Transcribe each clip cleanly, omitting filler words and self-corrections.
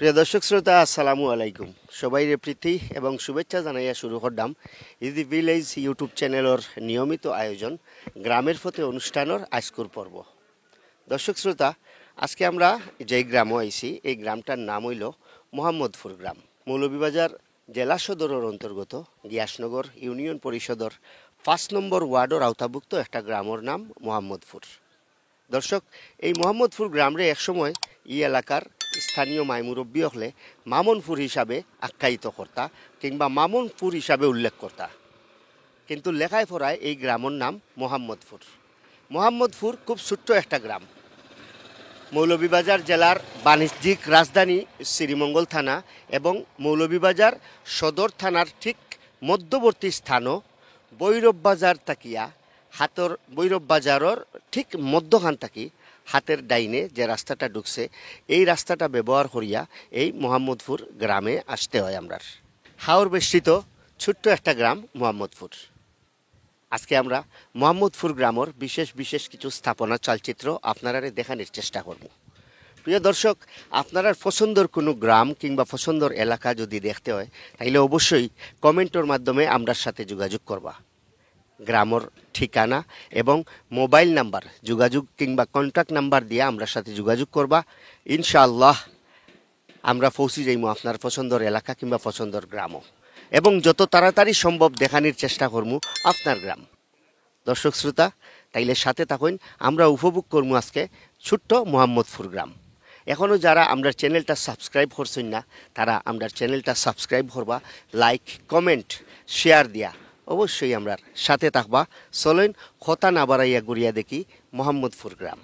প্রিয় দর্শক শ্রোতা, আসসালামু আলাইকুম। সবাইরে প্রীতি এবং শুভেচ্ছা জানাইয়া শুরু করলাম ইদি ভিলেজ ইউটিউব চ্যানেলের নিয়মিত আয়োজন গ্রামের ফতে অনুষ্ঠানের আজকুর পর্ব। দর্শক শ্রোতা, আজকে আমরা যেই গ্রামে আইছি এই গ্রামটার নাম হইল মোহাম্মদপুর গ্রাম। মৌলভীবাজার জেলা সদরের অন্তর্গত গিয়াসনগর ইউনিয়ন পরিষদের ৫ নম্বর ওয়ার্ডের আওতাভুক্ত একটা গ্রামের নাম মোহাম্মদপুর। দর্শক, এই মোহাম্মদপুর গ্রামরে একসময় এই এলাকার স্থানীয় মাইমুরব্বী হলে মামনপুর হিসাবে আখ্যায়িত কর্তা কিংবা মামনপুর হিসাবে উল্লেখ কর্তা, কিন্তু লেখায় পড়ায় এই গ্রামের নাম মোহাম্মদপুর। মোহাম্মদপুর খুব ছোট্ট একটা গ্রাম। মৌলভীবাজার জেলার বাণিজ্যিক রাজধানী শ্রীমঙ্গল থানা এবং মৌলভীবাজার সদর থানার ঠিক মধ্যবর্তী স্থানও বৈরব বাজার তাকিয়া হাতর বৈরব বাজারের ঠিক মধ্যখান থাকি হাতের ডাইনে যে রাস্তাটা ঢুকছে এই রাস্তাটা ব্যবহার করিয়া এই মোহাম্মদপুর গ্রামে আসতে হয় আমরার। হাওর বেষ্টিত ছোট্ট একটা গ্রাম মোহাম্মদপুর। আজকে আমরা মোহাম্মদপুর গ্রামের বিশেষ বিশেষ কিছু স্থাপনা চলচ্চিত্র আপনারা দেখানোর চেষ্টা করব। প্রিয় দর্শক, আপনার পছন্দের কোনো গ্রাম কিংবা পছন্দের এলাকা যদি দেখতে হয় তাহলে অবশ্যই কমেন্টের মাধ্যমে আমরার সাথে যোগাযোগ করবা। গ্রামের ঠিকানা এবং মোবাইল নাম্বার যোগাযোগ কিংবা কন্ট্যাক্ট নাম্বার দিয়ে আমরা সাথে যোগাযোগ করবা। ইনশাআল্লাহ আমরা পৌঁছে যাইমু আপনার পছন্দের এলাকা কিংবা পছন্দের গ্রামও, এবং যত তাড়াতাড়ি সম্ভব দেখানোর চেষ্টা করবো আপনার গ্রাম। দর্শক শ্রোতা, তাইলে সাথে থাকুন, আমরা উপভোগ করবো আজকে ছোট্ট মোহাম্মদপুর গ্রাম। এখনও যারা আমরা চ্যানেলটা সাবস্ক্রাইব করছেন না তারা আমরা চ্যানেলটা সাবস্ক্রাইব করবা, লাইক কমেন্ট শেয়ার দিয়া অবশ্যই আমরা সাথে থাকবা। চলেন কথা না বাড়াইয়া ঘুরিয়া দেখি মোহাম্মদপুর গ্রাম।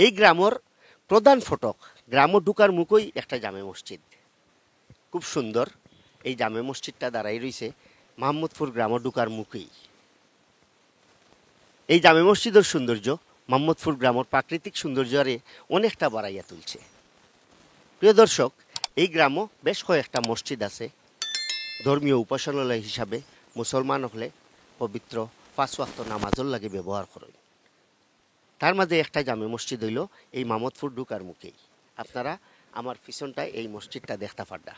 এই গ্রামের প্রধান ফটক, গ্রামে ঢুকার মুখই একটা জামে মসজিদ, খুব সুন্দর। এই জামে মসজিদটা দাঁড়াই রয়েছে মোহাম্মদপুর গ্রামে ঢুকার মুখেই। এই জামে মসজিদের সৌন্দর্য মোহাম্মদপুর গ্রামের প্রাকৃতিক সৌন্দর্যরে অনেকটা বাড়াইয়া তুলছে। প্রিয় দর্শক, এই গ্রামও বেশ কয়েকটা মসজিদ আছে ধর্মীয় উপাসনালয় হিসাবে মুসলমান হলে পবিত্র ৫ ওয়াক্ত নামাজের লাগে ব্যবহার করেন। তার মাঝে একটা জামে মসজিদ হইল এই মোহাম্মদপুর ঢুকার মুখেই। আপনারা আমার পিছনটায় এই মসজিদটা দেখতে পারডা।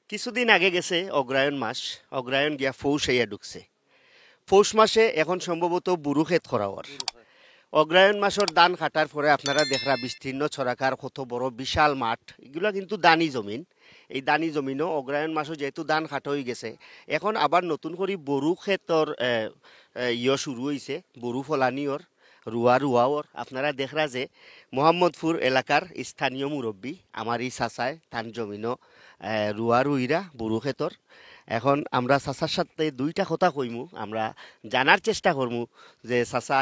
কিছুদিন আগে গেছে অগ্রায়ণ মাস, অগ্রায়ণ গিয়া পৌষ হইয়া ঢুকছে। পৌষ মাসে এখন সম্ভবত বুরু ক্ষেত খরাওয়ার। অগ্রায়ণ মাসের ধান কাটার পরে আপনারা দেখরা বিস্তীর্ণ ছড়াকার কত বড় বিশাল মাঠ, এগুলো কিন্তু দানি জমিন। এই দানি জমিনও অগ্রায়ণ মাসও যেহেতু ধান কাটা হয়ে গেছে, এখন আবার নতুন করে বরু ক্ষেতর শুরু হয়েছে, বরু ফলানিওর রুয়াওর। আপনারা দেখরা যে মোহাম্মদপুর এলাকার স্থানীয় মুরব্বী আমার এই চাচায় ধান জমিনও রুইরা বরু ক্ষেতর এখন আমরা চাচার সাথে দুইটা কথা কইমু, আমরা জানার চেষ্টা করমু যে চাচা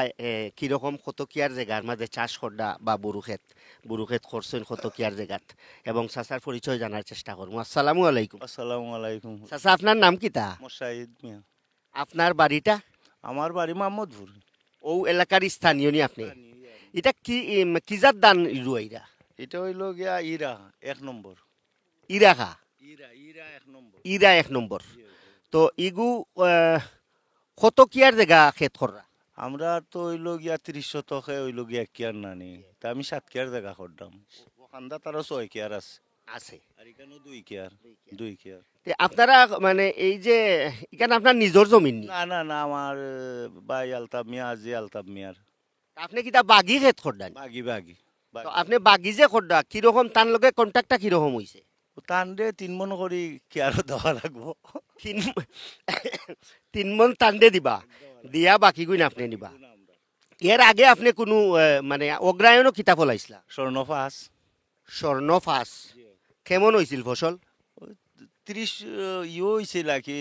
কিরকম কতকিয়ার জায়গার মাঝে চাষ করডা বা বুরুক্ষেত করছেন কতকিয়ার জায়গাত, এবং চাচার পরিচয় জানার চেষ্টা করমু। আসসালামু আলাইকুম। আসসালামু আলাইকুম। চাচা আপনার নাম কিতা? মোশাহিদ মিয়া। আপনার বাড়িটা? আমার বাড়ি মোহাম্মদপুর। ও এলাকার স্থানীয় নি আপনি? এটা কি কিজাত দান রুয়াইরা? এটা হইল গিয়া ইরা 1 নম্বর। ইরাখা? ইরা 1 নম্বর। ইরা 1 নম্বর। তো ইগু কত কিয়ার জায়গা ক্ষেত কররা? আমরা তো হইল গিয়া 30 শতকে হইল গিয়া কিয়ার নানি, তা আমি 7 কিয়ার জায়গা করতাম। ওখানটা তারও 6 কিয়ার আছে আছে। আর এখানেও 2 কিয়ার। তে আপনারা মানে এই যে এখানে আপনার নিজের জমিন নি? না না না, আমার ভাই আলতাব মিয়া, আজি আলতাব মিয়ার। আপনি কিতা বাগি ক্ষেত করডান? বাগি বাগি তো আপনি বাগি যে করডা কিরকম তার লগে কন্ট্যাক্টটা কিরকম হইছে? টান দে 3 মন করি কিয়ারও দেওয়া লাগবো। 3 মন টান্ডে দিবা, দিয়া বাকি গুণ আপনি নিবা। এর আগে আপনি কোনো মানে অগ্রায়ণও কিতাব ফলাইছিলা? স্বর্ণফাস। স্বর্ণফাস কেমন হয়েছিল ফসল? 30 হয়েছে নাকি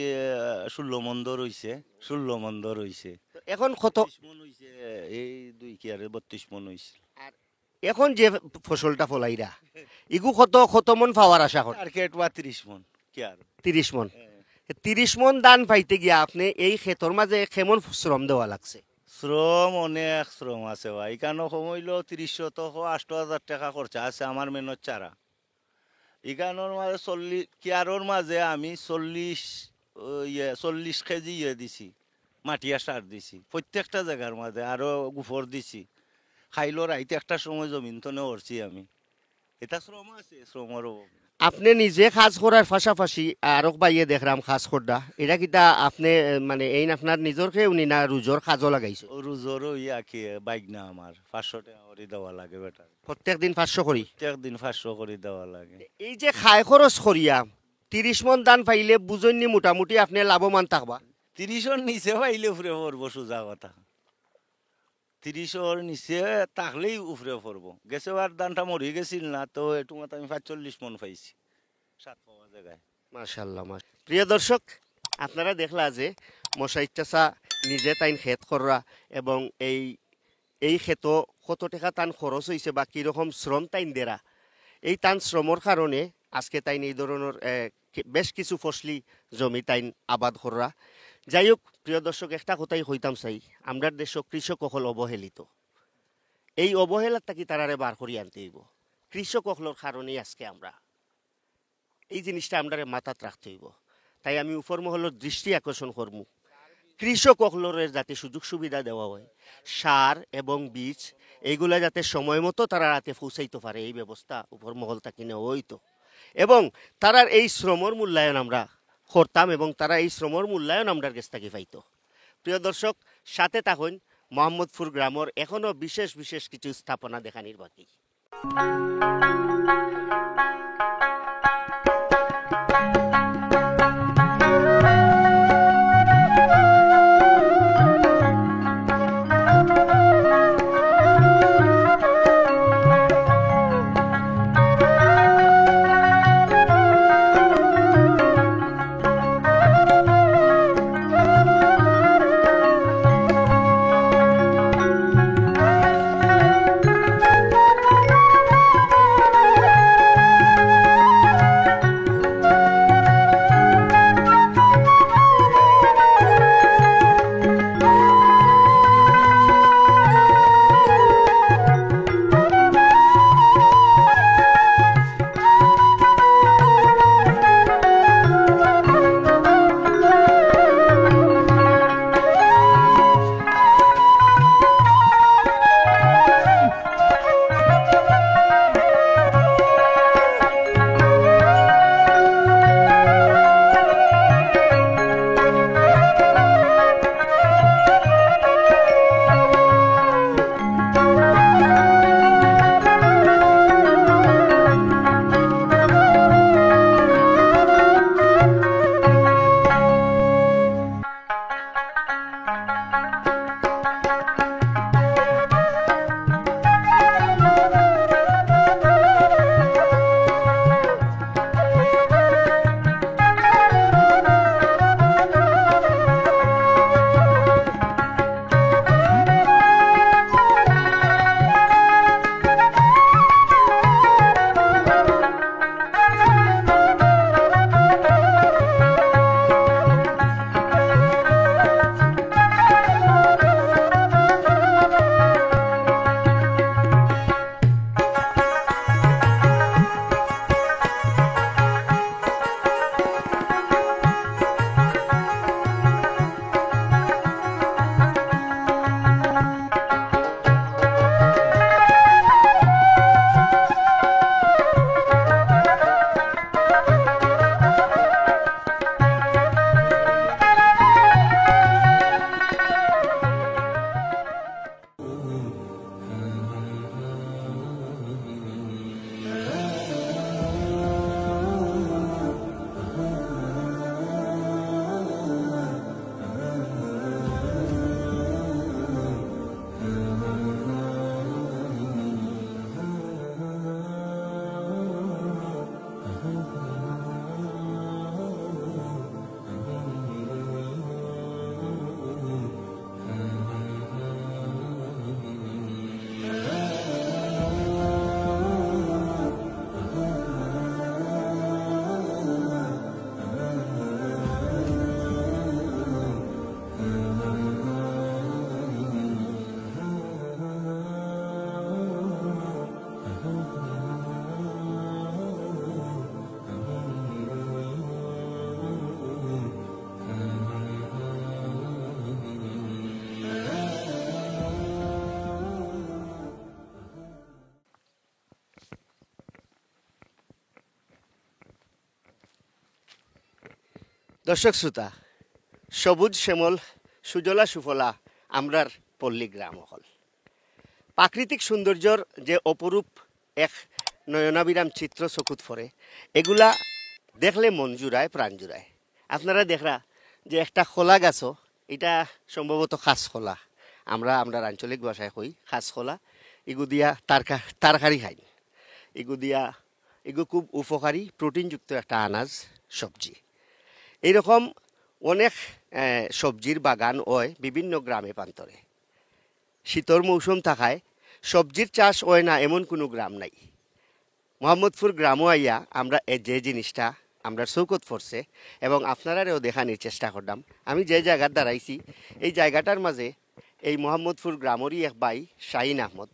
16 মন্দর হয়েছে, 16 মন্দর হয়েছে। এখন কত 30 মন হয়েছে? এই 2 কিয়ারে 32 মন হয়েছে। এখন যে ফসলটা ফলাইরা ইগু কত মন পাওয়ার আশা করেন? টার্গেট বা 30 মন কিয়ার। 30 মন। 30 মন ধান পাইতে গিয়া আপনি এই ক্ষেতর মাঝে কেমন শ্রম দেওয়া লাগছে? শ্রম অনেক শ্রম আছে ভাই, এখানে কমাইলো 30 শতক 8,000 টাকা খরচা আছে আমার মেহনত চারা। এখানোর মাঝে 40 কিয়ারোর মাঝে আমি 40 কেজি দিছি, মাটিয়া সার দিছি প্রত্যেকটা জায়গার মাঝে, আরো গুফর দিছি। খাইলো রাইতে একটা সময় জমিন তো নেওয়ারছি আমি। এটা শ্রম আছে, শ্রমেরও। আপনি নিজে কাজ করার পাশাপাশি আরো বাইয়ে দেখলাম কাজ করডা, এটা কিটা আপনি মানে এই আপনার নিজের কেউ নি না রুজোর কাজও লাগাইছে? রোজরও ইয়া কি বাইক না, আমার 500 টাকা করে দেওয়া লাগে বেটা। প্রত্যেক দিন 500 করি? প্রত্যেক দিন 500 করে দেওয়া লাগে। এই যে খায় খরচ করিয়া 30 মন ধান পাইলে বুঝইনি মোটামুটি আপনি লাভবান থাকবা? 30-এর নিচে পাইলে উপরে পড়বো, সোজা কথা। 30-এর নিচে থাকলেই উপরে পড়বো। গেছে আর ধানটা মরে গেছিল না তো, একটু মতো আমি 45 মন পাইছি 7 পাওয়া জায়গায়। মাশাআল্লাহ। প্রিয় দর্শক, আপনারা দেখলা যে মশাইদ চাচা নিজে তাইন ক্ষেত কররা, এবং এই ক্ষেত কত টাকা তান খরচ হয়েছে বা কীরকম শ্রম তাইন দেরা, এই তান শ্রমর কারণে আজকে তাইন এই ধরনের বেশ কিছু ফসলি জমি তাইন আবাদ কররা। যাই হোক প্রিয় দর্শক, একটা কথাই হইতাম চাই, আমরা দেশ কৃষক হল অবহেলিত। এই অবহেলার তাকি তারারে বার করি আনতে হইব। কৃষক হলর কারণেই আজকে আমরা এই জিনিসটা আমরা মাথাত রাখতে হইব। তাই আমি উপর মহলের দৃষ্টি আকর্ষণ করবো, কৃষক হলরের যাতে সুযোগ সুবিধা দেওয়া হয়, সার এবং বীজ এইগুলা যাতে সময় মতো তারা রাতে পৌঁছাইতে পারে, এই ব্যবস্থা উপর মহল তাকে নেওয়া হইতো, এবং তারার এই শ্রমর মূল্যায়ন আমরা করতাম, এবং তারা এই শ্রমর মূল্যায়ন আমরা কাছ থেকে পাইতো। প্রিয় দর্শক, সাথে থাকুন, মোহাম্মদপুর গ্রামের এখনো বিশেষ বিশেষ কিছু স্থাপনা দেখানির বাকি। দর্শক শ্রোতা, সবুজ শ্যামল সুজলা সুফলা আমরার পল্লী গ্রাম হল। প্রাকৃতিক সৌন্দর্যর যে অপরূপ এক নয়নাবিরাম চিত্র চকুত ফরে, এগুলা দেখলে মন জুড়ায়, প্রাণ জুড়ায়। আপনারা দেখরা যে একটা খোলা গাছও, এটা সম্ভবত খাস খোলা, আমরা আঞ্চলিক ভাষায় কই খাস খোলা। এগু দিয়া তরকারি খাই, এগু খুব উপকারী প্রোটিনযুক্ত একটা আনাজ সবজি। এইরকম অনেক সবজির বাগান হয় বিভিন্ন গ্রামে প্রান্তরে। শীতর মৌসুম থাকায় সবজির চাষ হয় না এমন কোনো গ্রাম নাই। মোহাম্মদপুর গ্রামও আইয়া আমরা যে জিনিসটা আমরা চৌকত পড়ছে এবং আপনারাও দেখানোর চেষ্টা করলাম। আমি যে জায়গার দাঁড়াইছি এই জায়গাটার মাঝে এই মোহাম্মদপুর গ্রামেরই এক ভাই শাহিন আহমদ,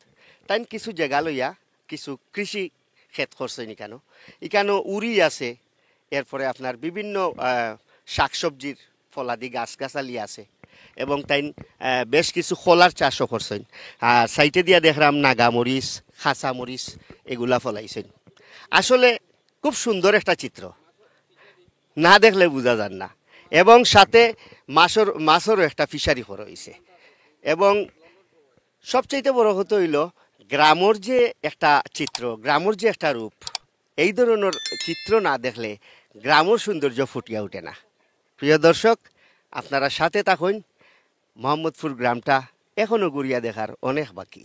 তাই কিছু জায়গা লইয়া কিছু কৃষি ক্ষেত করছেন। ইকানো উড়ি আছে, এরপরে আপনার বিভিন্ন শাকসবজির ফলাদি গাছগাছালি আছে এবং তাই বেশ কিছু খোলার চাষও করছেন। সাইটে দিয়া দেখলাম নাগামরিচ, খাঁচামরিচ এগুলা ফলাইছেন। আসলে খুব সুন্দর একটা চিত্র, না দেখলে বোঝা যান না। এবং সাথে মাছেরও একটা ফিশারি করা হয়েছে। এবং সবচাইতে বড় কথা হইল গ্রামের যে একটা চিত্র, গ্রামের যে একটা রূপ, এই ধরনের চিত্র না দেখলে গ্রামের সৌন্দর্য ফুটিয়া ওঠে না। প্রিয় দর্শক, আপনারা সাথে থাকুন। মোহাম্মদপুর গ্রামটা এখনো ঘুরিয়া দেখার অনেক বাকি।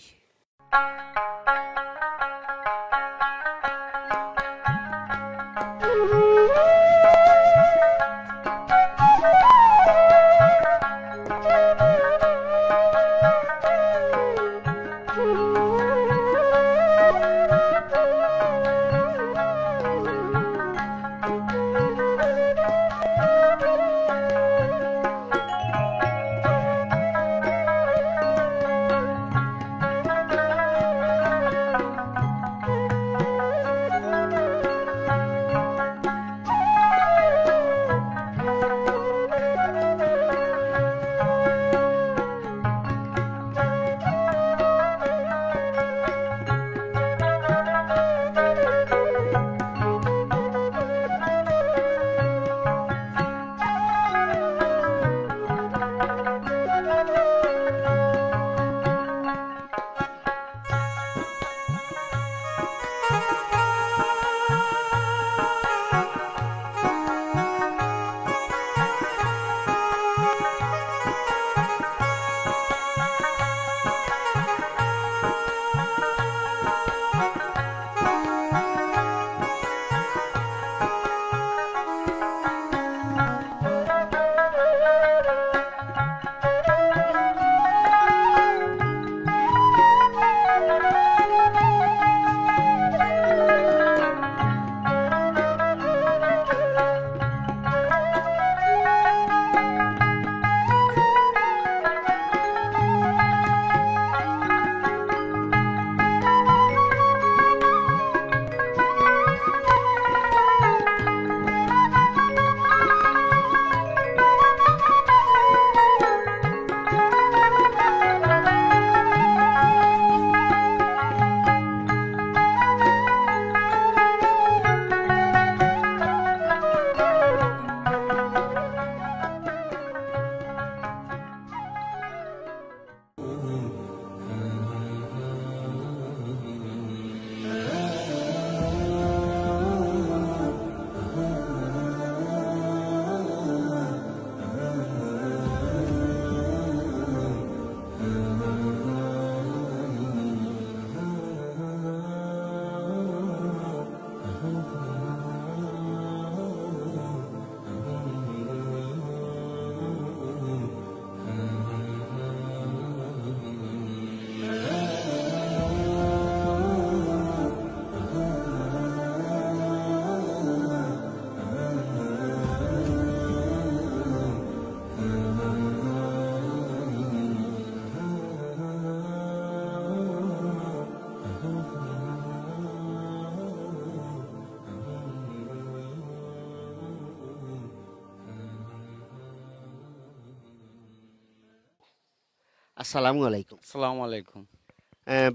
আসসালামু আলাইকুম। আসসালামু আলাইকুম।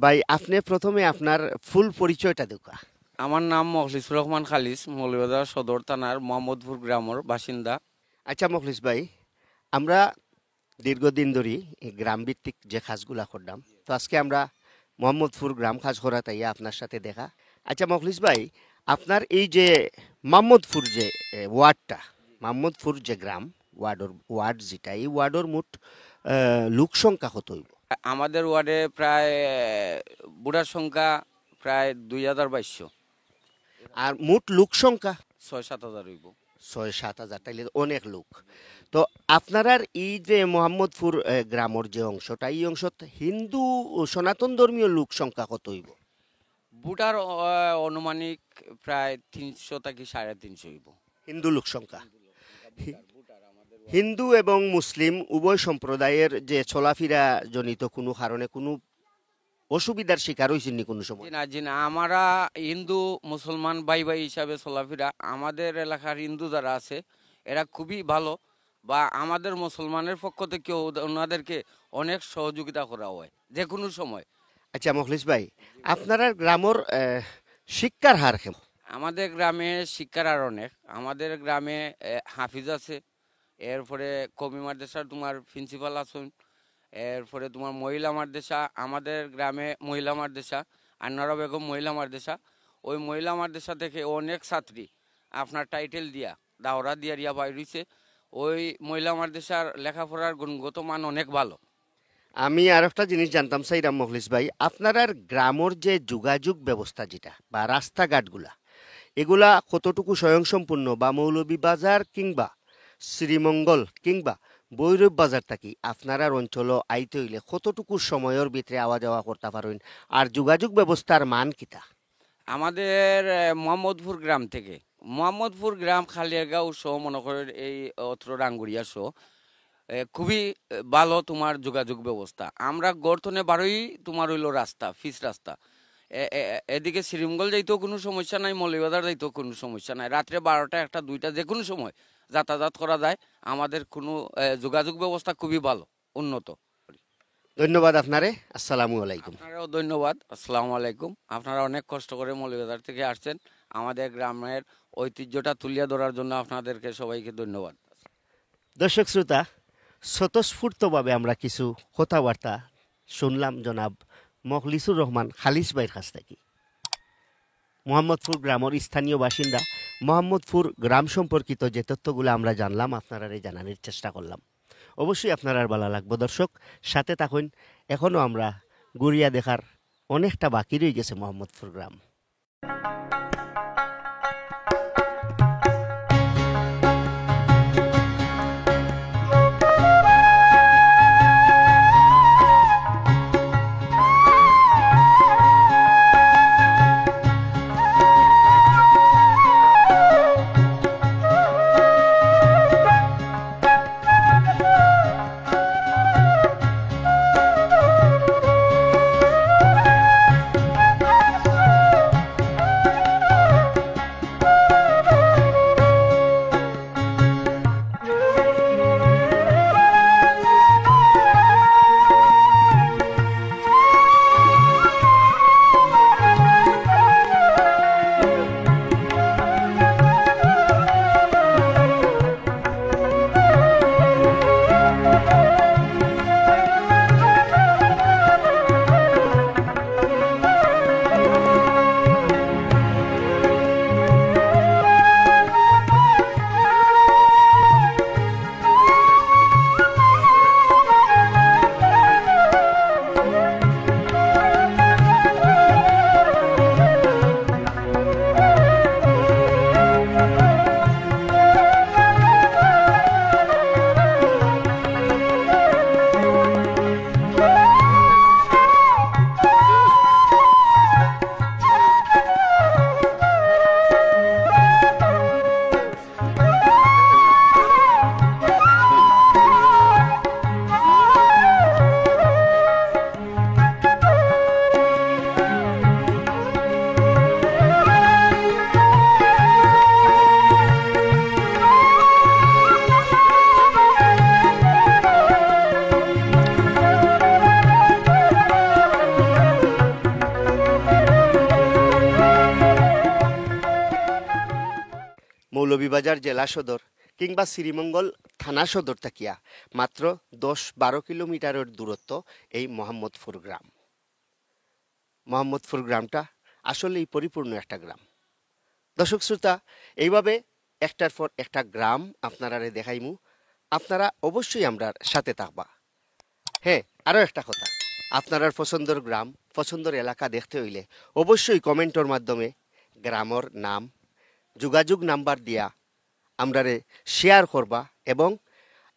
ভাই, আপনি প্রথমে আপনার ফুল পরিচয়টা দেখা। আমার নাম মখলিসুর রহমান খালিস, মৌলভীবাজার সদর থানার মোহাম্মদপুর গ্রামের বাসিন্দা। আচ্ছা মখলিস ভাই, আমরা দীর্ঘদিন ধরেই এই গ্রামভিত্তিক যে কাজগুলা করলাম, তো আজকে আমরা মোহাম্মদপুর গ্রাম কাজ করা তাইয়া আপনার সাথে দেখা। আচ্ছা মখলিস ভাই, আপনার এই যে মোহাম্মদপুর যে ওয়ার্ডটা, মোহাম্মদপুর যে গ্রাম ওয়ার্ড যেটা, এই ওয়ার্ডের মোট লোক সংখ্যা কত হইব? আমাদের ওয়ার্ডে প্রায় বুড়ার সংখ্যা প্রায় 2200 আর মোট লোক সংখ্যা 6-7 হাজার হইব। 6-7 হাজার, তাইলে অনেক লোক। তো আপনার এই যে মোহাম্মদপুর গ্রামের যে অংশটা, এই অংশত হিন্দু ও সনাতন ধর্মীয় লোক সংখ্যা কত হইব? বুটার অনুমানিক প্রায় 300 থেকে 350 হইব। হিন্দু লোক সংখ্যা। হিন্দু এবং মুসলিম উভয় সম্প্রদায়ের যে চলাফেরা জনিত কোনো কারণে কোনো অসুবিধার শিকার হয়েছেন নি কোনো সময়? জি না, আমরা হিন্দু মুসলমান ভাই ভাই হিসাবে চলাফেরা, আমাদের এলাকার হিন্দু যারা আছে এরা খুবই ভালো, বা আমাদের মুসলমানের পক্ষ থেকেও ওনাদেরকে অনেক সহযোগিতা করা হয় যে কোনো সময়। আচ্ছা মখলিস ভাই, আপনারা গ্রামের শিক্ষার হার কেমন? আমাদের গ্রামে শিক্ষার আর অনেক, আমাদের গ্রামে হাফিজ আছে, এরপরে কবি মাদ্রাসার তোমার প্রিন্সিপাল আছেন, এরপরে তোমার মহিলা মাদ্রাসা, আমাদের গ্রামে মহিলা মাদ্রাসা আন্নারা বেগম মহিলা মাদ্রাসা, ওই মহিলা মাদ্রাসা থেকে অনেক ছাত্রী আপনার টাইটেল দিয়া দাওরা দিয়া রিয়া বাইর হইছে। ওই মহিলা মাদ্রাসার লেখাপড়ার গুণগত মান অনেক ভালো। আমি আর একটা জিনিস জানতাম চাইরাম মখলিস ভাই, আপনার গ্রামের যে যোগাযোগ ব্যবস্থা যেটা বা রাস্তাঘাটগুলা, এগুলা কতটুকু স্বয়ংসম্পূর্ণ, বা মৌলভীবাজার কিংবা শ্রীমঙ্গল কিংবা বৈরব বাজার থাকি আপনার অঞ্চল আইতে হইলে কতটুকু সময়ের ভিতরে আওয়া যাওয়া করতে পারেন, আর যোগাযোগ ব্যবস্থার মান কিতা? আমাদের মোহাম্মদপুর গ্রাম থেকে, মোহাম্মদপুর গ্রাম খালিয়াগাঁও সহ মনে করেন এই অত্র রাঙ্গুরিয়া সহ খুবই ভালো তোমার যোগাযোগ ব্যবস্থা। আমরা গর্তনে বারোই তোমার হইলো রাস্তা, ফিস রাস্তা, এদিকে শ্রীমঙ্গল যাইতেও কোনো সমস্যা নাই, মৌলভীবাজার যাইতেও কোনো সমস্যা নাই, রাত্রে 12টা 1টা 2টা যে কোনো সময় যাতায়াত করা যায়। আমাদের কোনো যোগাযোগ ব্যবস্থা খুবই ভালো, উন্নত। ধন্যবাদ আপনারে, আসসালামু আলাইকুম। আপনারাও ধন্যবাদ, আসসালামু আলাইকুম। আপনারা অনেক কষ্ট করে মৌলভীবাজার থেকে আসছেন, আমাদের গ্রামের ঐতিহ্যটা তুলিয়া ধরার জন্য আপনাদেরকে সবাইকে ধন্যবাদ। দর্শক শ্রোতা, স্বতঃস্ফূর্তভাবে আমরা কিছু কথাবার্তা শুনলাম জনাব মখলিসুর রহমান খালিস ভাইয়ের কাছ থেকে। মোহাম্মদপুর গ্রামের স্থানীয় বাসিন্দা, মোহাম্মদপুর গ্রাম সম্পর্কিত যে তথ্যগুলো আমরা জানলাম আপনারা জানানোর চেষ্টা করলাম। অবশ্যই আপনারা ভালো লাগবে দর্শক, সাথে থাকুন। এখনও আমরা ঘুরিয়া দেখার অনেকটা বাকি রয়ে গেছে মোহাম্মদপুর গ্রাম। মৌলভীবাজার জেলা সদর কিংবা শ্রীমঙ্গল থানা সদর থাকিয়া মাত্র 10-12 কিলোমিটারের দূরত্ব এই মোহাম্মদপুর গ্রাম। মোহাম্মদপুর গ্রামটা আসলেই পরিপূর্ণ একটা গ্রাম। দর্শক শ্রোতা, এইভাবে একটার পর একটা গ্রাম আপনারা দেখাইমু, আপনারা অবশ্যই আমরার সাথে থাকবা। হ্যাঁ, আরও একটা কথা, আপনার পছন্দের গ্রাম, পছন্দের এলাকা দেখতে হইলে অবশ্যই কমেন্টের মাধ্যমে গ্রামের নাম, যোগাযোগ নাম্বার দিয়া আমরারে শেয়ার করবা এবং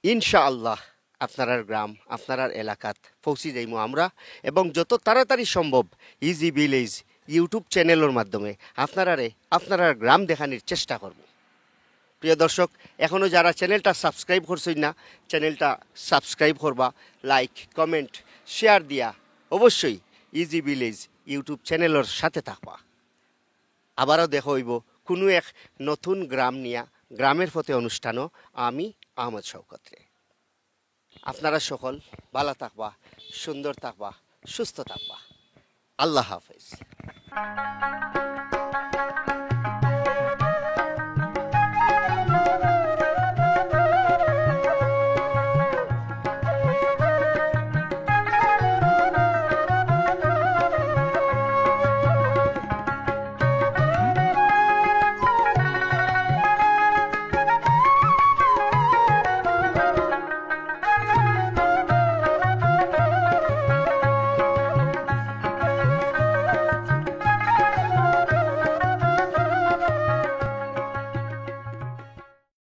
ইনশাআল্লাহ আপনার গ্রাম, আপনার এলাকাত পৌঁছে যাইমু আমরা, এবং যত তাড়াতাড়ি সম্ভব ইজি ভিলেজ ইউটিউব চ্যানেলের মাধ্যমে আপনার গ্রাম দেখানোর চেষ্টা করব। প্রিয় দর্শক, এখনও যারা চ্যানেলটা সাবস্ক্রাইব করছেন না, চ্যানেলটা সাবস্ক্রাইব করবা, লাইক, কমেন্ট, শেয়ার দিয়া অবশ্যই ইজি ভিলেজ ইউটিউব চ্যানেলের সাথে থাকবা। আবারও দেখা হইব কোনো এক নতুন গ্রাম নিয়া, গ্রামের পথে অনুষ্ঠানও আমি আহমদ শওকতরে। আপনারা সকল ভালো থাকবা, সুন্দর থাকবা, সুস্থ থাকবা। আল্লাহ হাফেজ।